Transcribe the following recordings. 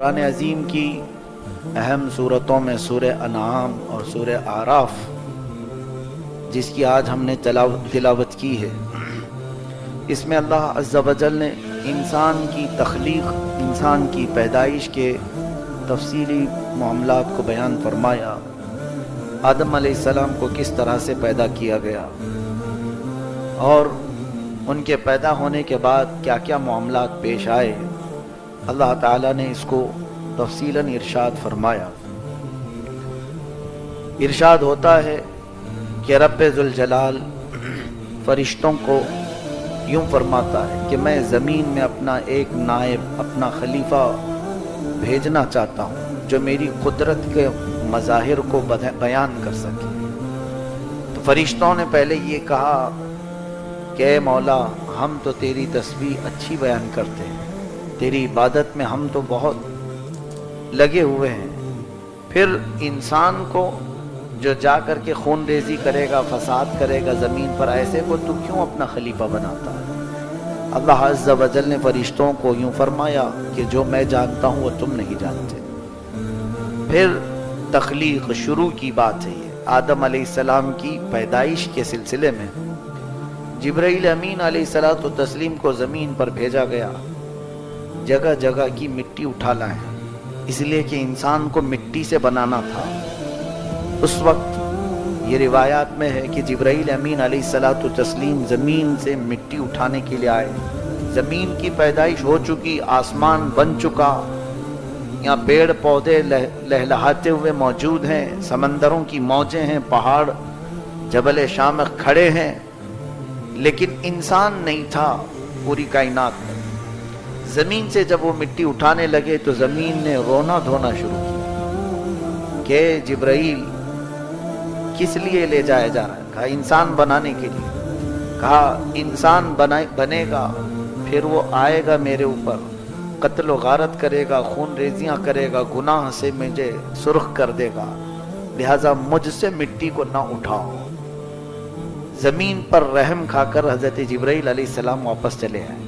قرآن عظیم کی اہم صورتوں میں سورہ انعام اور سورہ اعراف، جس کی آج ہم نے تلاوت کی ہے، اس میں اللہ عز و جل نے انسان کی تخلیق، انسان کی پیدائش کے تفصیلی معاملات کو بیان فرمایا۔ آدم علیہ السلام کو کس طرح سے پیدا کیا گیا اور ان کے پیدا ہونے کے بعد کیا کیا معاملات پیش آئے، اللہ تعالیٰ نے اس کو تفصیلاً ارشاد فرمایا۔ ارشاد ہوتا ہے کہ رب ذوالجلال فرشتوں کو یوں فرماتا ہے کہ میں زمین میں اپنا ایک نائب، اپنا خلیفہ بھیجنا چاہتا ہوں جو میری قدرت کے مظاہر کو بیان کر سکے۔ تو فرشتوں نے پہلے یہ کہا کہ اے مولا، ہم تو تیری تسبیح اچھی بیان کرتے ہیں، تیری عبادت میں ہم تو بہت لگے ہوئے ہیں، پھر انسان کو جو جا کر کے خون ریزی کرے گا، فساد کرے گا زمین پر، ایسے کو تو کیوں اپنا خلیفہ بناتا ہے؟ اللہ عز و جل نے فرشتوں کو یوں فرمایا کہ جو میں جانتا ہوں وہ تم نہیں جانتے۔ پھر تخلیق شروع کی بات ہے، یہ آدم علیہ السلام کی پیدائش کے سلسلے میں جبرائیل امین علیہ الصلوۃ والتسلیم کو زمین پر بھیجا گیا، جگہ جگہ کی مٹی اٹھا لائیں، اس لیے کہ انسان کو مٹی سے بنانا تھا۔ اس وقت یہ روایات میں ہے کہ جبرائیل امین علیہ الصلوۃ والتسلیم زمین سے مٹی اٹھانے کے لیے آئے۔ زمین کی پیدائش ہو چکی، آسمان بن چکا، یہاں پیڑ پودے لہلہاتے ہوئے موجود ہیں، سمندروں کی موجیں ہیں، پہاڑ جبل شامخ کھڑے ہیں، لیکن انسان نہیں تھا پوری کائنات میں۔ زمین سے جب وہ مٹی اٹھانے لگے تو زمین نے رونا دھونا شروع کیا کہ جبرائیل کس لیے لے جایا جا رہا ہے؟ کہا انسان بنانے کے لیے۔ کہا انسان بنے گا، پھر وہ آئے گا میرے اوپر، قتل و غارت کرے گا، خون ریزیاں کرے گا، گناہ سے مجھے سرخ کر دے گا، لہذا مجھ سے مٹی کو نہ اٹھاؤ۔ زمین پر رحم کھا کر حضرت جبرائیل علیہ السلام واپس چلے آئے،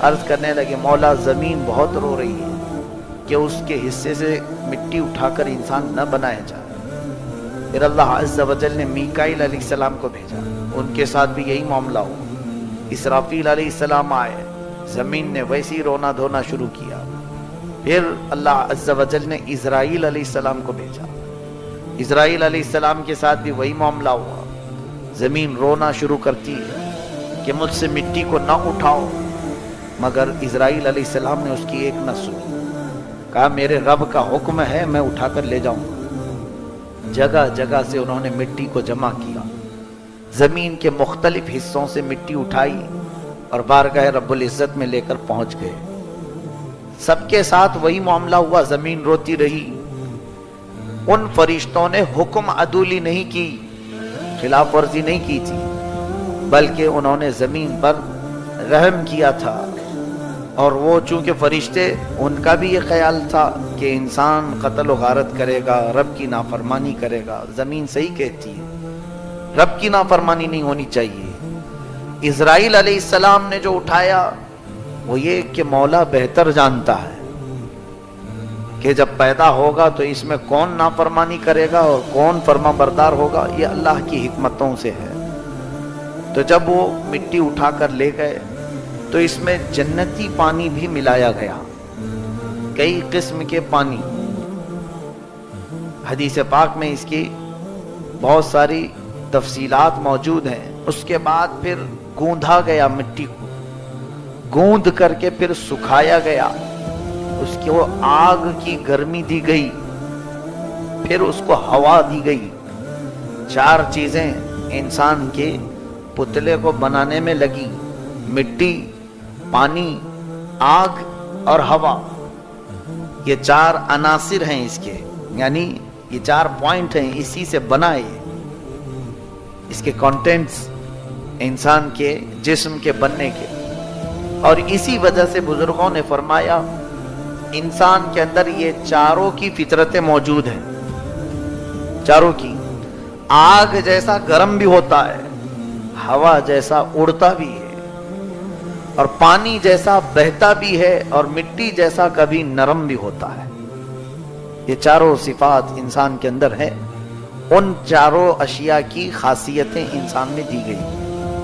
عرض کرنے لگے مولا زمین بہت رو رہی ہے کہ اس کے حصے سے مٹی اٹھا کر انسان نہ بنایا جائے۔ پھر اللہ عز و جل نے میکائیل علیہ السلام کو بھیجا، ان کے ساتھ بھی یہی معاملہ ہوا۔ اسرافیل علیہ السلام آئے، زمین نے ویسی رونا دھونا شروع کیا۔ پھر اللہ عز و جل نے اسرائیل علیہ السلام کو بھیجا، اسرائیل علیہ السلام کے ساتھ بھی وہی معاملہ ہوا، زمین رونا شروع کرتی ہے کہ مجھ سے مٹی کو نہ اٹھاؤ، مگر اسرائیل علیہ السلام نے اس کی ایک نہ سنی، کہا میرے رب کا حکم ہے، میں اٹھا کر لے جاؤں گا۔ جگہ جگہ سے انہوں نے مٹی کو جمع کیا، زمین کے مختلف حصوں سے مٹی اٹھائی اور بارگاہ رب العزت میں لے کر پہنچ گئے۔ سب کے ساتھ وہی معاملہ ہوا، زمین روتی رہی۔ ان فرشتوں نے حکم عدولی نہیں کی، خلاف ورزی نہیں کی تھی، بلکہ انہوں نے زمین پر رحم کیا تھا۔ اور وہ چونکہ فرشتے، ان کا بھی یہ خیال تھا کہ انسان قتل و غارت کرے گا، رب کی نافرمانی کرے گا، زمین صحیح کہتی ہے، رب کی نافرمانی نہیں ہونی چاہیے۔ اسرائیل علیہ السلام نے جو اٹھایا وہ یہ کہ مولا بہتر جانتا ہے کہ جب پیدا ہوگا تو اس میں کون نافرمانی کرے گا اور کون فرما بردار ہوگا، یہ اللہ کی حکمتوں سے ہے۔ تو جب وہ مٹی اٹھا کر لے گئے تو اس میں جنتی پانی بھی ملایا گیا، کئی قسم کے پانی۔ حدیث پاک میں اس کی بہت ساری تفصیلات موجود ہیں۔ اس کے بعد پھر گوندھا گیا، مٹی کو گوندھ کر کے پھر سکھایا گیا، اس کو آگ کی گرمی دی گئی، پھر اس کو ہوا دی گئی۔ چار چیزیں انسان کے پتلے کو بنانے میں لگی، مٹی، پانی، آگ اور ہوا۔ یہ چار عناصر ہیں اس کے، یعنی یہ چار پوائنٹ ہیں، اسی سے بنائے اس کے کانٹینٹس انسان کے جسم کے بننے کے۔ اور اسی وجہ سے بزرگوں نے فرمایا انسان کے اندر یہ چاروں کی فطرتیں موجود ہیں، چاروں کی۔ آگ جیسا گرم بھی ہوتا ہے، ہوا جیسا اڑتا بھی ہے، اور پانی جیسا بہتا بھی ہے اور مٹی جیسا کبھی نرم بھی ہوتا ہے. یہ چاروں صفات انسان کے اندر ہے. ان چاروں اشیاء کی خاصیتیں انسان میں دی گئی.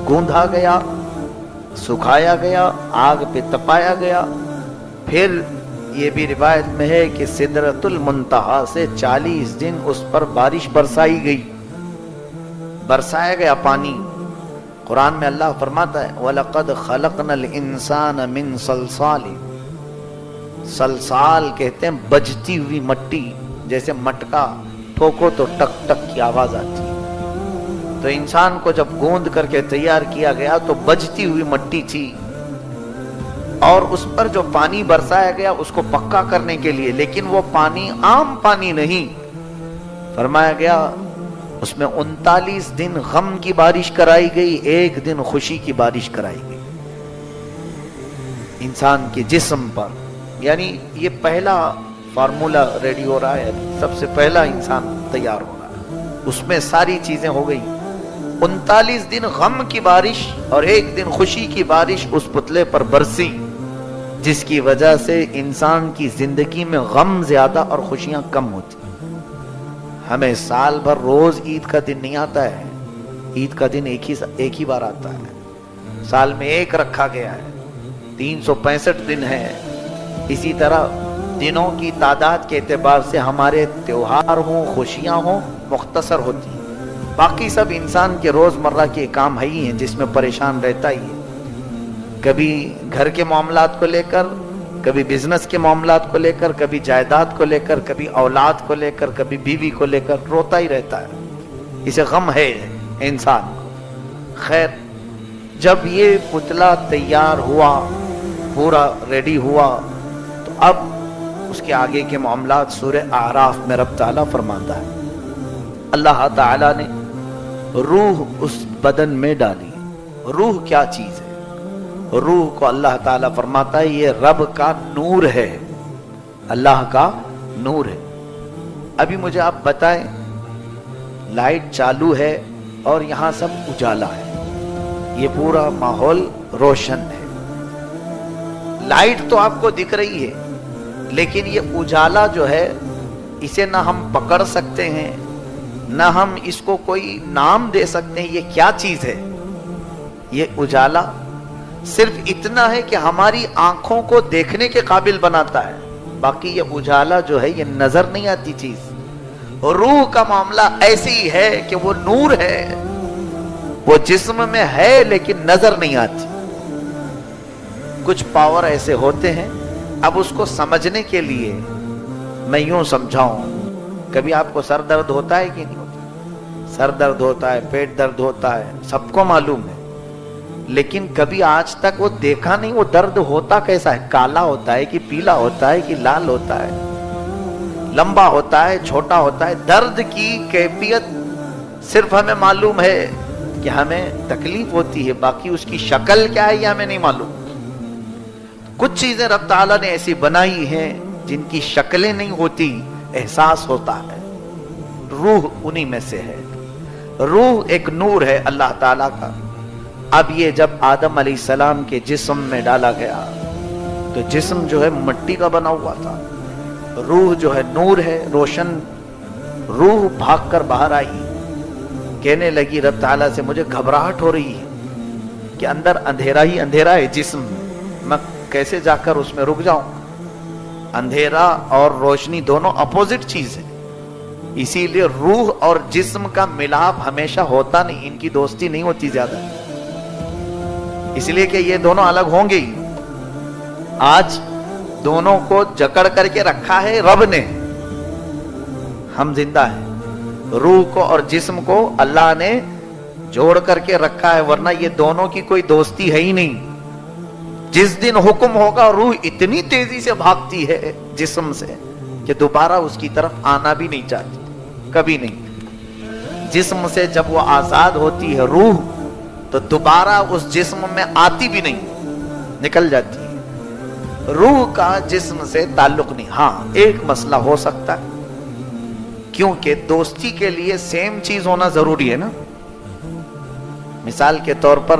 گوندھا گیا، سکھایا گیا، آگ پہ تپایا گیا. پھر یہ بھی روایت میں ہے کہ سدرۃ المنتہا سے 40 دن اس پر بارش برسائی گئی، برسایا گیا پانی. قرآن میں اللہ فرماتا ہے وَلَقَدْ خَلَقْنَا الْإِنسَانَ مِنْ صَلْصَالٍ. صلصال کہتے ہیں بجتی ہوئی مٹی، جیسے مٹکا ٹھوکو تو ٹک ٹک کی آواز آتی ہے. تو انسان کو جب گوند کر کے تیار کیا گیا تو بجتی ہوئی مٹی تھی، اور اس پر جو پانی برسایا گیا اس کو پکا کرنے کے لیے. لیکن وہ پانی عام پانی نہیں، فرمایا گیا اس میں 39 دن غم کی بارش کرائی گئی، 1 دن خوشی کی بارش کرائی گئی انسان کے جسم پر. یعنی یہ پہلا فارمولا ریڈی ہو رہا ہے، سب سے پہلا انسان تیار ہو رہا ہے، اس میں ساری چیزیں ہو گئی. 39 دن غم کی بارش اور 1 دن خوشی کی بارش اس پتلے پر برسی، جس کی وجہ سے انسان کی زندگی میں غم زیادہ اور خوشیاں کم ہوتی. ہمیں سال بھر روز عید کا دن نہیں آتا ہے، عید کا دن ایک ہی بار آتا ہے، سال میں ایک رکھا گیا ہے، 365 دن ہے. اسی طرح دنوں کی تعداد کے اعتبار سے ہمارے تیوہار ہوں، خوشیاں ہوں، مختصر ہوتی ہیں. باقی سب انسان کے روزمرہ کے کام ہے ہی ہیں جس میں پریشان رہتا ہی ہے. کبھی گھر کے معاملات کو لے کر، کبھی بزنس کے معاملات کو لے کر، کبھی جائیداد کو لے کر، کبھی اولاد کو لے کر، کبھی بیوی کو لے کر روتا ہی رہتا ہے. اسے غم ہے انسان. خیر، جب یہ پتلا تیار ہوا، پورا ریڈی ہوا، تو اب اس کے آگے کے معاملات سورہ اعراف میں رب تعالیٰ فرماتا ہے اللہ تعالیٰ نے روح اس بدن میں ڈالی. روح کیا چیز ہے؟ روح کو اللہ تعالیٰ فرماتا ہے یہ رب کا نور ہے، اللہ کا نور ہے. ابھی مجھے آپ بتائیں، لائٹ چالو ہے اور یہاں سب اجالا ہے، یہ پورا ماحول روشن ہے. لائٹ تو آپ کو دکھ رہی ہے، لیکن یہ اجالا جو ہے اسے نہ ہم پکڑ سکتے ہیں، نہ ہم اس کو کوئی نام دے سکتے ہیں. یہ کیا چیز ہے؟ یہ اجالا صرف اتنا ہے کہ ہماری آنکھوں کو دیکھنے کے قابل بناتا ہے، باقی یہ اجالا جو ہے یہ نظر نہیں آتی چیز. روح کا معاملہ ایسی ہے کہ وہ نور ہے، وہ جسم میں ہے لیکن نظر نہیں آتی. کچھ پاور ایسے ہوتے ہیں، اب اس کو سمجھنے کے لیے میں یوں سمجھاؤں. کبھی آپ کو سر درد ہوتا ہے کہ نہیں ہوتا؟ سر درد ہوتا ہے، پیٹ درد ہوتا ہے، سب کو معلوم ہے. لیکن کبھی آج تک وہ دیکھا نہیں وہ درد ہوتا کیسا ہے، کالا ہوتا ہے کہ پیلا ہوتا ہے کہ لال ہوتا ہے، لمبا ہوتا ہے، چھوٹا ہوتا ہے. درد کی کیفیت صرف ہمیں معلوم ہے کہ ہمیں تکلیف ہوتی ہے، باقی اس کی شکل کیا ہے یہ ہمیں نہیں معلوم. کچھ چیزیں رب تعالیٰ نے ایسی بنائی ہیں جن کی شکلیں نہیں ہوتی، احساس ہوتا ہے. روح انہی میں سے ہے. روح ایک نور ہے اللہ تعالیٰ کا. اب یہ جب آدم علیہ السلام کے جسم میں ڈالا گیا تو جسم جو ہے مٹی کا بنا ہوا تھا، روح جو ہے نور ہے، روشن. روح بھاگ کر باہر آئی، کہنے لگی رب تعالیٰ سے مجھے گھبراہٹ ہو رہی ہے کہ اندر اندھیرا ہی اندھیرا ہے جسم میں کیسے جا کر اس میں رک جاؤں. اندھیرا اور روشنی دونوں اپوزٹ چیز ہے، اسی لیے روح اور جسم کا ملاپ ہمیشہ ہوتا نہیں، ان کی دوستی نہیں ہوتی زیادہ، اس لیے کہ یہ دونوں الگ ہوں گے ہی. آج دونوں کو جکڑ کر کے رکھا ہے رب نے، ہم زندہ ہیں. روح کو اور جسم کو اللہ نے جوڑ کر کے رکھا ہے، ورنہ یہ دونوں کی کوئی دوستی ہے ہی نہیں. جس دن حکم ہوگا روح اتنی تیزی سے بھاگتی ہے جسم سے کہ دوبارہ اس کی طرف آنا بھی نہیں چاہتی، کبھی نہیں. جسم سے جب وہ آزاد ہوتی ہے روح تو دوبارہ اس جسم میں آتی بھی نہیں، نکل جاتی ہے. روح کا جسم سے تعلق نہیں. ہاں ایک مسئلہ ہو سکتا ہے، کیونکہ دوستی کے لیے سیم چیز ہونا ضروری ہے نا. مثال کے طور پر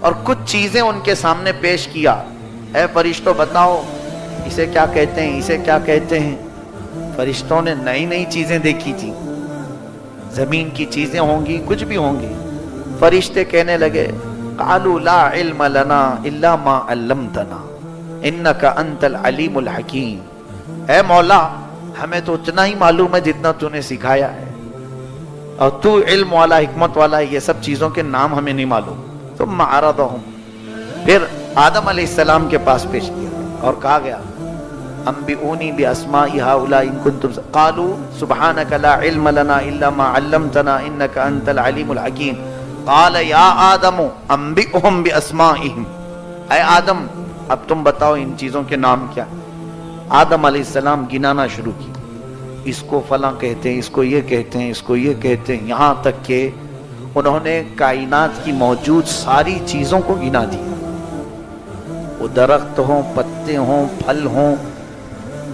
اور کچھ چیزیں ان کے سامنے پیش کیا. اے فرشتوں بتاؤ اسے کیا کہتے ہیں, اسے کیا کہتے ہیں. فرشتوں نے نئی نئی چیزیں دیکھی تھی, زمین کی چیزیں ہوں گی, کچھ بھی ہوں گی. فرشتے کہنے لگے قالوا لا علم لنا الا ما علمتنا انک انت العلیم الحکیم. اے مولا ہمیں تو اتنا ہی معلوم ہے جتنا تو نے سکھایا ہے, اور تو علم والا حکمت والا ہے, یہ سب چیزوں کے نام ہمیں نہیں معلوم. ثم عرضهم, پھر آدم علیہ السلام کے پاس پیش کیا اور کہا گیا انبئونی باسماء هؤلاء ان کنتم قالوا سبحانك لا علم لنا الا ما علمتنا انك انت العلیم الحکیم. قال یا آدم انبئهم باسمائهم, اے آدم اب تم بتاؤ ان چیزوں کے نام کیا. آدم علیہ السلام گنانا شروع کی, اس کو فلاں کہتے ہیں, اس کو یہ کہتے ہیں, اس کو یہ کہتے ہیں, یہاں تک کہ انہوں نے کائنات کی موجود ساری چیزوں کو گنا دیا. وہ درخت ہوں, پتے ہوں, پھل ہوں,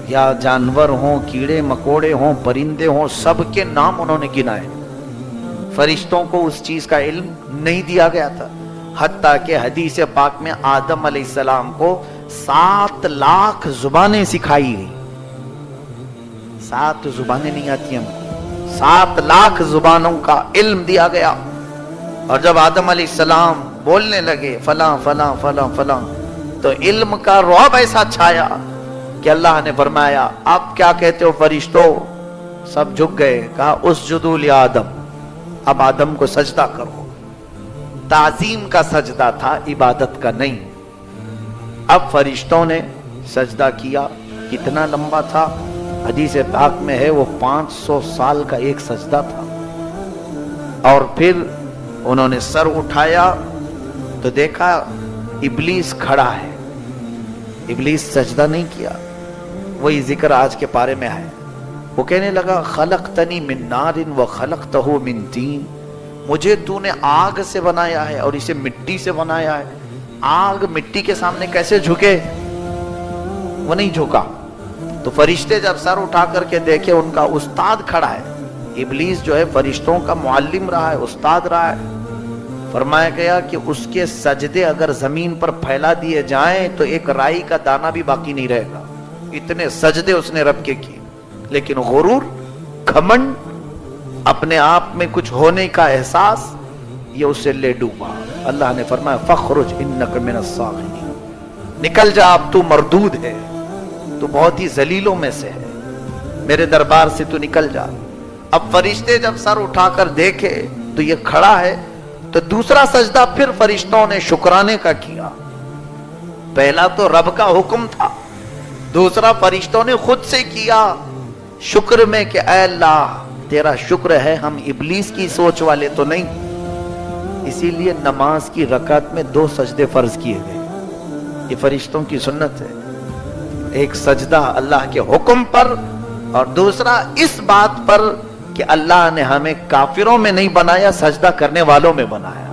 یا جانور ہوں, کیڑے مکوڑے ہوں, پرندے ہوں, سب کے نام انہوں نے گنائے. فرشتوں کو اس چیز کا علم نہیں دیا گیا تھا, حتیٰ کہ حدیث پاک میں آدم علیہ السلام کو 7 لاکھ زبانیں سکھائی گئی. 7 زبانیں نہیں آتی ہم کو, 7 لاکھ زبانوں کا علم دیا گیا. اور جب آدم علیہ السلام بولنے لگے فلاں فلاں فلاں فلاں, تو علم کا رعب ایسا چھایا کہ اللہ نے فرمایا آپ کیا کہتے ہو فرشتوں. سب جھک گئے, کہا اسجدوا لآدم, اب آدم کو سجدہ کرو. تعظیم کا سجدہ تھا, عبادت کا نہیں. اب فرشتوں نے سجدہ کیا. کتنا لمبا تھا, حدیث پاک میں ہے وہ 500 سال کا ایک سجدہ تھا. اور پھر انہوں نے سر اٹھایا تو دیکھا ابلیس کھڑا ہے. ابلیس سجدہ نہیں کیا, وہی ذکر آج کے پارے میں ہے. وہ کہنے لگا خلقتنی من نار وخلقتہ من طین, مجھے تو نے آگ سے بنایا ہے اور اسے مٹی سے بنایا ہے. آگ مٹی کے سامنے کیسے جھکے, وہ نہیں جھکا. تو فرشتے جب سر اٹھا کر کے دیکھے ان کا استاد کھڑا ہے. ابلیس جو ہے فرشتوں کا معلم رہا ہے, استاد رہا ہے. فرمایا گیا کہ اس کے سجدے اگر زمین پر پھیلا دیے جائیں تو ایک رائی کا دانہ بھی باقی نہیں رہے گا. اتنے سجدے اس نے رب کے کیے. لیکن غرور, گھمنڈ, اپنے آپ میں کچھ ہونے کا احساس, یہ اسے لے ڈوبا. اللہ نے فرمایا فخرج انک من الصاغرین, نکل جا اب تو مردود ہے, تو بہت ہی ذلیلوں میں سے ہے, میرے دربار سے تو نکل جا. اب فرشتے جب سر اٹھا کر دیکھے تو یہ کھڑا ہے, تو دوسرا سجدہ پھر فرشتوں نے شکرانے کا کیا. پہلا تو رب کا حکم تھا, دوسرا فرشتوں نے خود سے کیا شکر میں کہ اے اللہ تیرا شکر ہے, ہم ابلیس کی سوچ والے تو نہیں. اسی لیے نماز کی رکعت میں 2 سجدے فرض کیے گئے. یہ فرشتوں کی سنت ہے, ایک سجدہ اللہ کے حکم پر, اور دوسرا اس بات پر کہ اللہ نے ہمیں کافروں میں نہیں بنایا, سجدہ کرنے والوں میں بنایا.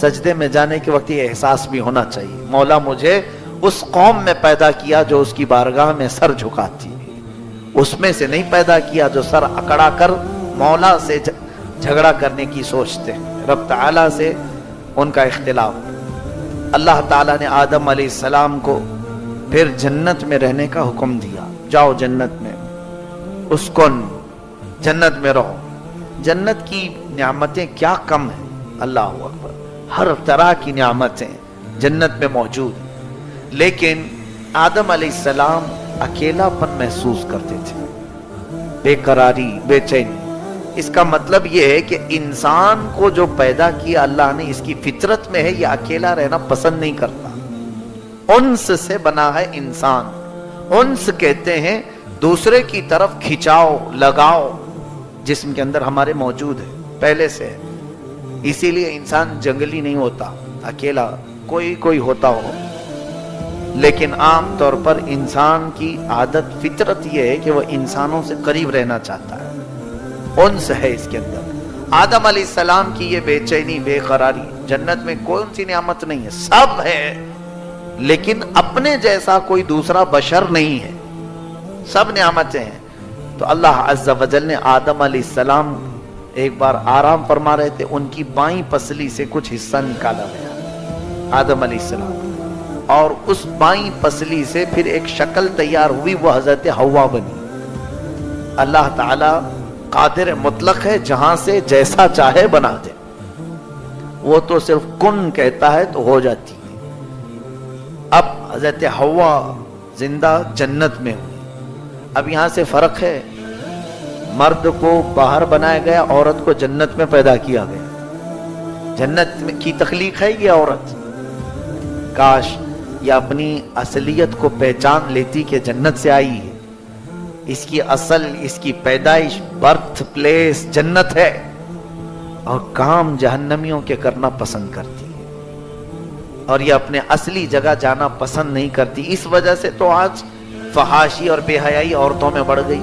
سجدے میں جانے کے وقت یہ احساس بھی ہونا چاہیے, مولا مجھے اس قوم میں پیدا کیا جو اس کی بارگاہ میں سر جھکاتی, اس میں سے نہیں پیدا کیا جو سر اکڑا کر مولا سے جھگڑا کرنے کی سوچتے ہیں. رب تعالیٰ سے ان کا اختلاف. اللہ تعالیٰ نے آدم علیہ السلام کو پھر جنت میں رہنے کا حکم دیا, جاؤ جنت میں, اسکن, جنت میں رہو. جنت کی نعمتیں کیا کم ہیں, اللہ اکبر, ہر طرح کی نعمتیں جنت میں موجود ہیں. لیکن آدم علیہ السلام اکیلا پن محسوس کرتے تھے, بے قراری, بے چینی. اس کا مطلب یہ ہے کہ انسان کو جو پیدا کیا اللہ نے, اس کی فطرت میں ہے یہ اکیلا رہنا پسند نہیں کرتا. انس سے بنا ہے انسان. انس کہتے ہیں دوسرے کی طرف کھچاؤ, لگاؤ, جسم کے اندر ہمارے موجود ہے پہلے سے. اسی لیے انسان جنگلی نہیں ہوتا, اکیلا کوئی ہوتا ہو. لیکن عام طور پر انسان کی عادت, فطرت یہ ہے کہ وہ انسانوں سے قریب رہنا چاہتا ہے. انس ہے اس کے اندر. آدم علیہ السلام کی یہ بے چینی, بے قراری, جنت میں کون سی نعمت نہیں ہے, سب ہے, لیکن اپنے جیسا کوئی دوسرا بشر نہیں ہے, سب نعمتیں ہیں. تو اللہ عز و جل نے آدم علیہ السلام ایک بار آرام فرما رہے تھے, ان کی بائیں پسلی سے کچھ حصہ نکالا گیا. آدم علیہ السلام، اور اس بائیں پسلی سے پھر ایک شکل تیار ہوئی، وہ حضرت حوا بنی۔ اللہ تعالی قادر مطلق ہے، جہاں سے جیسا چاہے بنا دے، وہ تو صرف کن کہتا ہے تو ہو جاتی ہے۔ اب حضرت حوا زندہ جنت میں ہوئی۔ اب یہاں سے فرق ہے، مرد کو باہر بنایا گیا، عورت کو جنت میں پیدا کیا گیا۔ جنت کی تخلیق ہے یہ عورت۔ کاش یہ اپنی اصلیت کو پہچان لیتی کہ جنت سے آئی ہے، اس کی اصل، اس کی پیدائش، برتھ پلیس جنت ہے، اور کام جہنمیوں کے کرنا پسند کرتی ہے، اور یہ اپنے اصلی جگہ جانا پسند نہیں کرتی۔ اس وجہ سے تو آج فحاشی اور بے حیائی عورتوں میں بڑھ گئی۔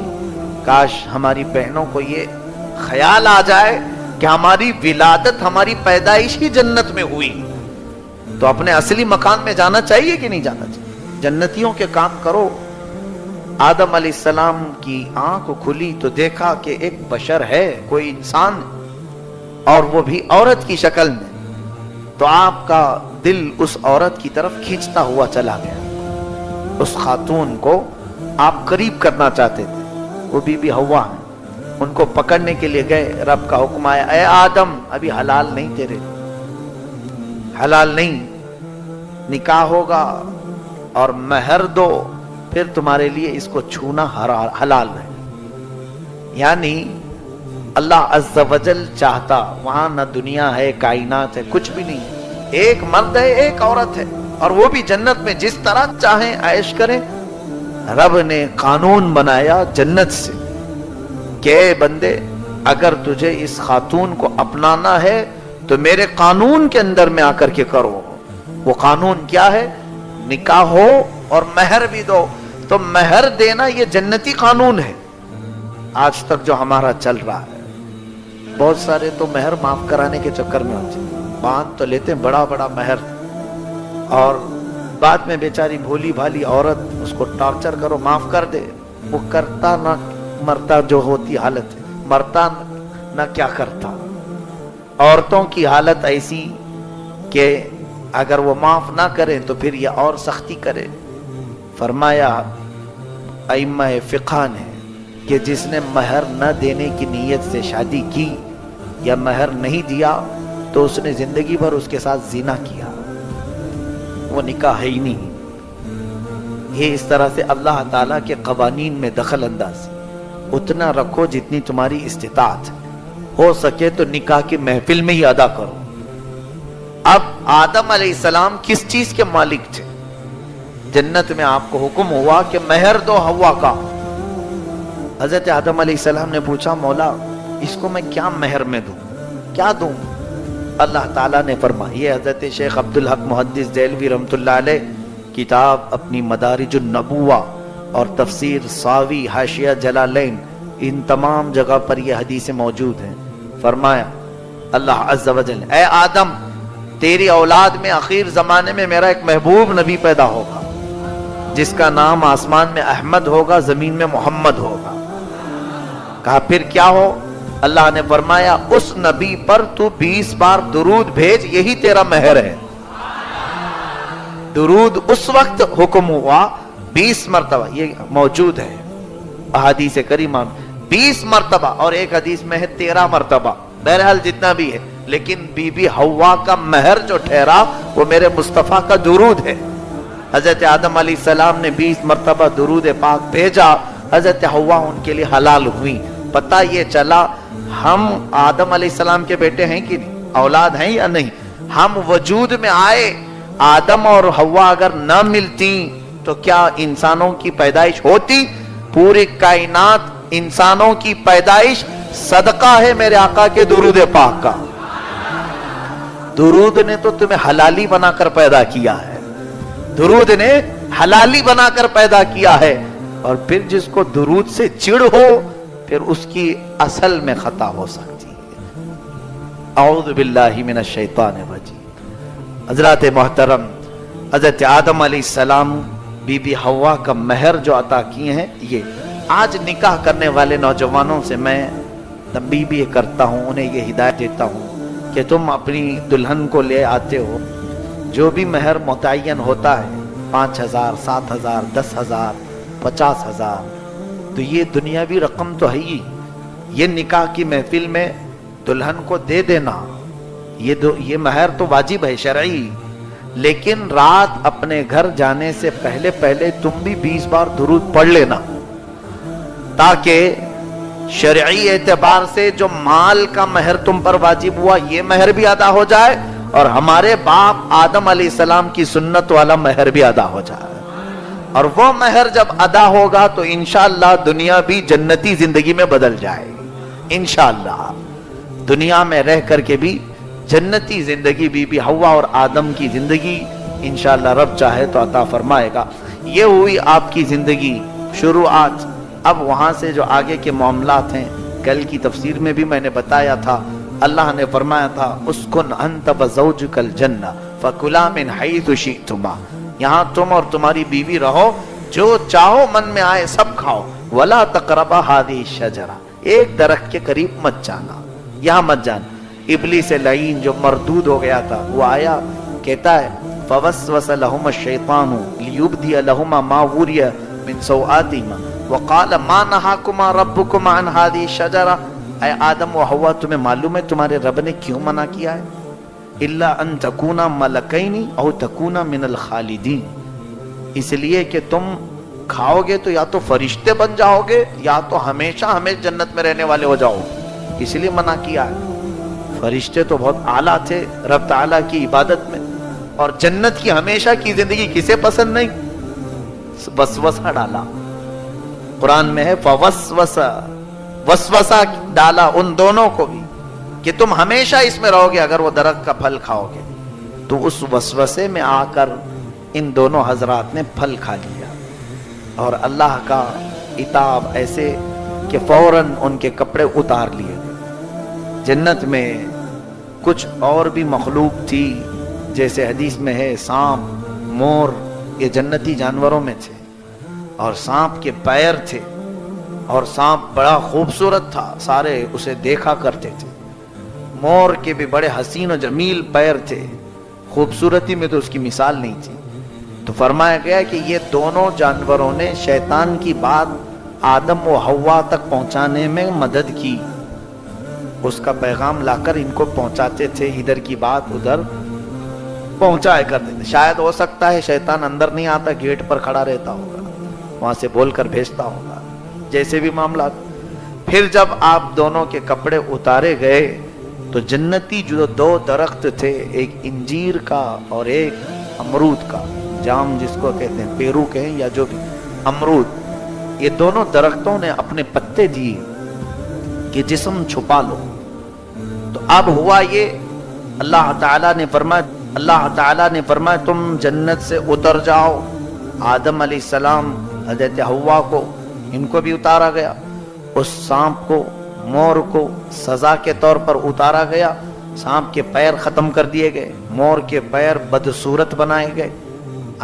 کاش ہماری بہنوں کو یہ خیال آ جائے کہ ہماری ولادت، ہماری پیدائش ہی جنت میں ہوئی، تو اپنے اصلی مکان میں جانا چاہیے کہ نہیں جانا چاہیے؟ جنتیوں کے کام کرو۔ آدم علیہ السلام کی آنکھ کھلی تو دیکھا کہ ایک بشر ہے، کوئی انسان، اور وہ بھی عورت کی شکل میں، تو آپ کا دل اس عورت کی طرف کھینچتا ہوا چلا گیا۔ اس خاتون کو آپ قریب کرنا چاہتے تھے، وہ بی بی حوا ہیں، ان کو پکڑنے کے لیے گئے، رب کا حکم آیا، اے آدم ابھی حلال نہیں، تیرے حلال نہیں، نکاح ہوگا اور مہر دو، پھر تمہارے لیے اس کو چھونا حلال ہے۔ یعنی اللہ عز و جل چاہتا، وہاں نہ دنیا ہے، کائنات ہے، کچھ بھی نہیں، ایک مرد ہے، ایک عورت ہے، اور وہ بھی جنت میں جس طرح چاہیں عیش کریں۔ رب نے قانون بنایا جنت سے کہ اے بندے، اگر تجھے اس خاتون کو اپنانا ہے تو میرے قانون کے اندر میں آ کر کے کرو۔ وہ قانون کیا ہے؟ نکاح ہو اور مہر بھی دو۔ تو مہر دینا یہ جنتی قانون ہے۔ آج تک جو ہمارا چل رہا ہے، بہت سارے تو مہر معاف کرانے کے چکر میں ہوتے ہیں، باندھ تو لیتے ہیں بڑا بڑا مہر، اور بعد میں بیچاری بھولی بھالی عورت، اس کو ٹارچر کرو، معاف کر دے، وہ کرتا نہ مرتا جو ہوتی حالت ہے، مرتا نہ کیا کرتا۔ عورتوں کی حالت ایسی کہ اگر وہ معاف نہ کریں تو پھر یہ اور سختی کرے۔ فرمایا ائمہ فقہ نے کہ جس نے مہر نہ دینے کی نیت سے شادی کی یا مہر نہیں دیا تو اس نے زندگی بھر اس کے ساتھ زنا کیا، وہ نکاح ہے ہی نہیں۔ یہ اس طرح سے اللہ تعالیٰ کے قوانین میں دخل اندازی۔ اتنا رکھو جتنی تمہاری استطاعت، ہو سکے تو نکاح کی محفل میں ہی ادا کرو۔ اب آدم علیہ السلام کس چیز کے مالک تھے؟ جنت میں آپ کو حکم ہوا کہ مہر دو حوا کا۔ حضرت آدم علیہ السلام نے پوچھا، مولا اس کو میں کیا مہر میں دوں، کیا دوں؟ اللہ تعالیٰ نے فرمایا، یہ حضرت شیخ عبدالحق محدث دہلوی رحمۃ اللہ علیہ کتاب اپنی مدارج النبوہ اور تفسیر ساوی حاشیہ جلالین، ان تمام جگہ پر یہ حدیث موجود ہیں۔ فرمایا اللہ عز و جل، اے آدم، تیری اولاد میں اخیر زمانے میں میرا ایک محبوب نبی پیدا ہوگا، جس کا نام آسمان میں احمد ہوگا، زمین میں محمد ہوگا۔ کہا پھر کیا ہو؟ اللہ نے فرمایا اس نبی پر تو 20 بار درود بھیج، یہی تیرا مہر ہے۔ درود اس وقت حکم ہوا 20 مرتبہ، یہ موجود ہے احادیث کریمہ، 20 مرتبہ، اور ایک حدیث میں ہے 13 مرتبہ، بہرحال جتنا بھی ہے، لیکن بی بی حوا کا مہر جو ٹھہرا وہ میرے مصطفیٰ کا درود ہے۔ حضرت آدم علیہ السلام نے 20 مرتبہ درود پاک بھیجا، حضرت حوا ان کے لیے حلال ہوئی۔ پتہ یہ چلا ہم آدم علیہ السلام کے بیٹے ہیں کہ نہیں، اولاد ہیں یا نہیں؟ ہم وجود میں آئے، آدم اور حوا اگر نہ ملتی تو کیا انسانوں کی پیدائش ہوتی؟ پوری کائنات انسانوں کی پیدائش صدقہ ہے میرے آقا کے درود پاک کا۔ درود نے تو تمہیں حلالی بنا کر پیدا کیا ہے، درود نے حلالی بنا کر پیدا کیا ہے، اور پھر جس کو درود سے چڑ ہو پھر اس کی اصل میں خطا ہو سکتی ہے۔ اعوذ باللہ من الشیطان الرجیم۔ حضرات محترم، حضرت آدم علیہ السلام بی بی حوا کا مہر جو عطا کیے ہیں، یہ آج نکاح کرنے والے نوجوانوں سے میں تنبیہ بھی کرتا ہوں، انہیں یہ ہدایت دیتا ہوں کہ تم اپنی دلہن کو لے آتے ہو، جو بھی مہر متعین ہوتا ہے 5,000 7,000 10,000 50,000 تو یہ دنیاوی رقم تو ہے ہی. یہ نکاح کی محفل میں دلہن کو دے دینا یہ مہر تو واجب ہے شرعی. لیکن رات اپنے گھر جانے سے پہلے تم بھی 20 بار درود پڑھ لینا تاکہ شرعی اعتبار سے جو مال کا مہر تم پر واجب ہوا یہ مہر بھی ادا ہو جائے اور ہمارے باپ آدم علیہ السلام کی سنت والا مہر بھی ادا ہو جائے. اور وہ مہر جب ادا ہوگا تو انشاءاللہ دنیا بھی جنتی زندگی میں بدل جائے گی. انشاءاللہ دنیا میں رہ کر کے بھی جنتی زندگی بی بی حوا اور آدم کی زندگی انشاءاللہ رب چاہے تو عطا فرمائے گا. یہ ہوئی آپ کی زندگی شروعات. اب وہاں سے جو آگے کے معاملات ہیں کل کی تفسیر میں بھی میں نے بتایا تھا. اللہ نے فرمایا تھا اسکن انت وزوجک الجنہ فکلا من حیث شئتما. یہاں تم اور تمہاری بیوی رہو جو چاہو من میں آئے سب کھاؤ. ولا تقربا هذه الشجرہ ایک درخت کے قریب مت جانا یہاں مت جانا. ابلیس لعین جو مردود ہو گیا تھا وہ آیا کہتا ہے فوسوس لهما الشیطان لیبدی لهما ما وری من سوآتهما وقال ما نهاكما ربكما عن هذه الشجرہ. اے آدم و حوا تمہیں معلوم ہے تمہارے رب نے کیوں منع کیا ہے؟ الا ان تکونا ملکین او تکونا من الخالدین. اس لیے کہ تم کھاؤ گے تو یا تو فرشتے بن جاؤ گے یا تو ہمیشہ جنت میں رہنے والے ہو جاؤ. اس لیے منع کیا ہے. فرشتے تو بہت اعلیٰ تھے رب تعالیٰ کی عبادت میں اور جنت کی ہمیشہ کی زندگی کسے پسند نہیں؟ وسوسہ ڈالا. قرآن میں ہے وسوسہ ڈالا ان دونوں کو بھی کہ تم ہمیشہ اس میں رہو گے اگر وہ درخت کا پھل کھاؤ گے. تو اس وسوسے میں آ کر ان دونوں حضرات نے پھل کھا لیا اور اللہ کا عتاب ایسے کہ فوراً ان کے کپڑے اتار لیے. جنت میں کچھ اور بھی مخلوق تھی جیسے حدیث میں ہے سانپ مور یہ جنتی جانوروں میں تھے اور سانپ کے پیر تھے اور سانپ بڑا خوبصورت تھا سارے اسے دیکھا کرتے تھے. مور کے بھی بڑے حسین و جمیل پیر تھے خوبصورتی میں تو اس کی مثال نہیں تھی. تو فرمایا گیا کہ یہ دونوں جانوروں نے شیطان کی بات آدم و حوا تک پہنچانے میں مدد کی. اس کا پیغام لا کر ان کو پہنچاتے تھے ادھر کی بات ادھر پہنچایا کرتے تھے. شاید ہو سکتا ہے شیطان اندر نہیں آتا گیٹ پر کھڑا رہتا ہوگا وہاں سے بول کر بھیجتا ہوگا جیسے بھی معاملات. پھر جب آپ دونوں کے کپڑے اتارے گئے تو جنتی جو دو درخت تھے ایک انجیر کا اور ایک امرود کا جام جس کو کہتے ہیں پیرو کہیں یا جو بھی امرود یہ دونوں درختوں نے اپنے پتے دیے کہ جسم چھپا لو. تو اب ہوا یہ اللہ تعالیٰ نے فرمایا تم جنت سے اتر جاؤ. آدم علیہ السلام حضرت حوا کو ان کو بھی اتارا گیا. اس سانپ کو مور کو سزا کے طور پر اتارا گیا. سانپ کے پیر ختم کر دیے گئے مور کے پیر بدصورت بنائے گئے.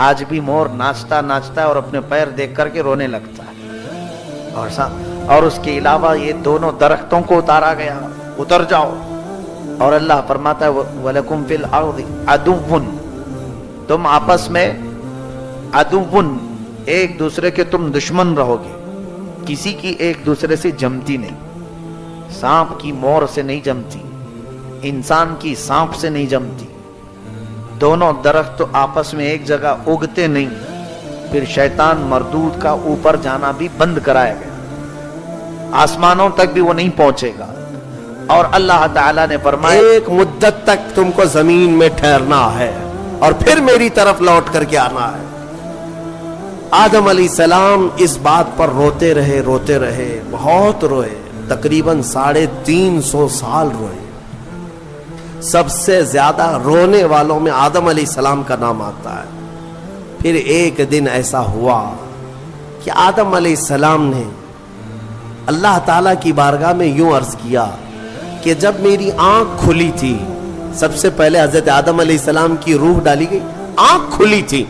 آج بھی مور ناچتا ہے اور اپنے پیر دیکھ کر کے رونے لگتا ہے. اور اس کے علاوہ یہ دونوں درختوں کو اتارا گیا اتر جاؤ. اور اللہ فرماتا ہے وَلَكُمْ فِي الْأَرْضِ عَدُوٌّ تم آپس میں عدوٌ ایک دوسرے کے تم دشمن رہو گے. کسی کی ایک دوسرے سے جمتی نہیں. سانپ کی مور سے نہیں جمتی انسان کی سانپ سے نہیں جمتی. دونوں درخت آپس میں ایک جگہ اگتے نہیں. پھر شیطان مردود کا اوپر جانا بھی بند کرایا گیا آسمانوں تک بھی وہ نہیں پہنچے گا. اور اللہ تعالیٰ نے فرمایا ایک مدت تک تم کو زمین میں ٹھہرنا ہے اور پھر میری طرف لوٹ کر کے آنا ہے. آدم علیہ السلام اس بات پر روتے رہے بہت روئے. تقریباً 350 سال روئے. سب سے زیادہ رونے والوں میں آدم علیہ السلام کا نام آتا ہے. پھر ایک دن ایسا ہوا کہ آدم علیہ السلام نے اللہ تعالیٰ کی بارگاہ میں یوں عرض کیا کہ جب میری آنکھ کھلی تھی سب سے پہلے حضرت آدم علیہ السلام کی روح ڈالی گئی. آنکھ کھلی تھی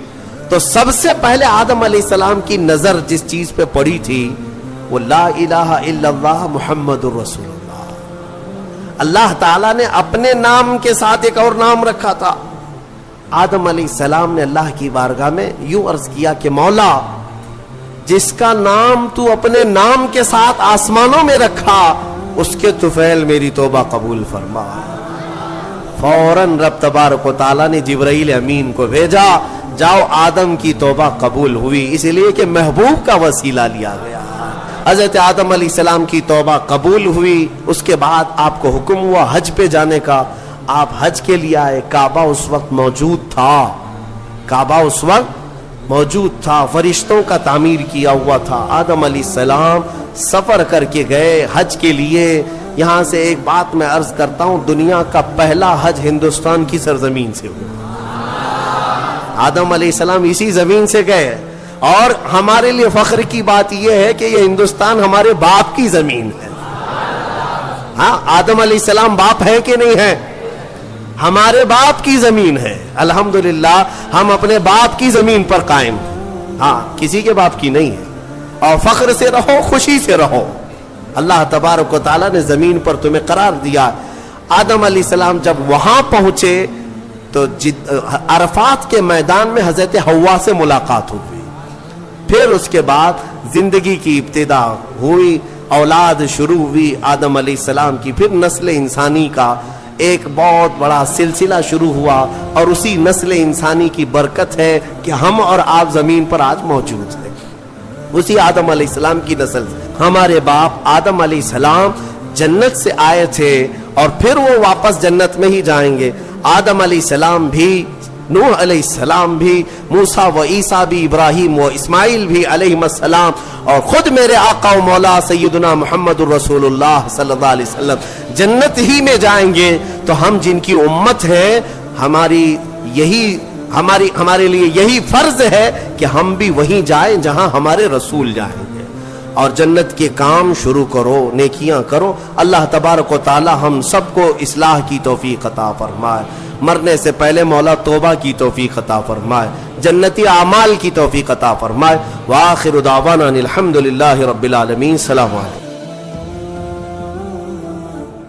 تو سب سے پہلے آدم علیہ السلام کی نظر جس چیز پہ پڑی تھی وہ لا الہ الا اللہ محمد الرسول اللہ. اللہ تعالیٰ نے اپنے نام کے ساتھ ایک اور نام رکھا تھا. آدم علیہ السلام نے اللہ کی بارگاہ میں یوں عرض کیا کہ مولا جس کا نام تو اپنے نام کے ساتھ آسمانوں میں رکھا اس کے طفیل میری توبہ قبول فرما. فوراً رب تبارک و تعالیٰ نے جبرائیل امین کو بھیجا, جاؤ آدم کی توبہ قبول ہوئی, اس لیے کہ محبوب کا وسیلہ لیا گیا. حضرت آدم علیہ السلام کی توبہ قبول ہوئی. اس کے بعد آپ کو حکم ہوا حج پہ جانے کا. آپ حج کے لیے آئے. کعبہ اس وقت موجود تھا, کعبہ اس وقت موجود تھا, فرشتوں کا تعمیر کیا ہوا تھا. آدم علیہ السلام سفر کر کے گئے حج کے لیے. یہاں سے ایک بات میں عرض کرتا ہوں, دنیا کا پہلا حج ہندوستان کی سرزمین سے ہوا. آدم علیہ السلام اسی زمین سے گئے, اور ہمارے لیے فخر کی بات یہ ہے کہ یہ ہندوستان ہمارے باپ کی زمین ہے. ہاں, آدم علیہ السلام باپ ہے کہ نہیں ہے؟ ہمارے باپ کی زمین ہے. الحمدللہ ہم اپنے باپ کی زمین پر قائم, ہاں کسی کے باپ کی نہیں ہے. اور فخر سے رہو, خوشی سے رہو. اللہ تبارک و تعالیٰ نے زمین پر تمہیں قرار دیا. آدم علیہ السلام جب وہاں پہنچے تو عرفات کے میدان میں حضرت حوا سے ملاقات ہوئی. پھر اس کے بعد زندگی کی ابتدا ہوئی, اولاد شروع ہوئی آدم علیہ السلام کی. پھر نسل انسانی کا ایک بہت بڑا سلسلہ شروع ہوا, اور اسی نسل انسانی کی برکت ہے کہ ہم اور آپ زمین پر آج موجود ہیں. اسی آدم علیہ السلام کی نسل سے. ہمارے باپ آدم علیہ السلام جنت سے آئے تھے, اور پھر وہ واپس جنت میں ہی جائیں گے. آدم علیہ السلام بھی, نوح علیہ السلام بھی, موسیٰ و عیسیٰ بھی, ابراہیم و اسماعیل بھی علیہ السلام, اور خود میرے آقا و مولا سیدنا محمد الرسول اللہ صلی اللہ علیہ وسلم جنت ہی میں جائیں گے. تو ہم جن کی امت ہیں, ہمارے لیے یہی فرض ہے کہ ہم بھی وہیں جائیں جہاں ہمارے رسول جائیں گے. اور جنت کے کام شروع کرو, نیکیاں کرو. اللہ تبارک و تعالی ہم سب کو اصلاح کی توفیق عطا فرمائے. مرنے سے پہلے مولا توبہ کی توفیق عطا فرمائے, جنتی اعمال کی توفیق عطا فرمائے. وآخر دعوانا الحمدللہ رب العالمین. السلام علیکم.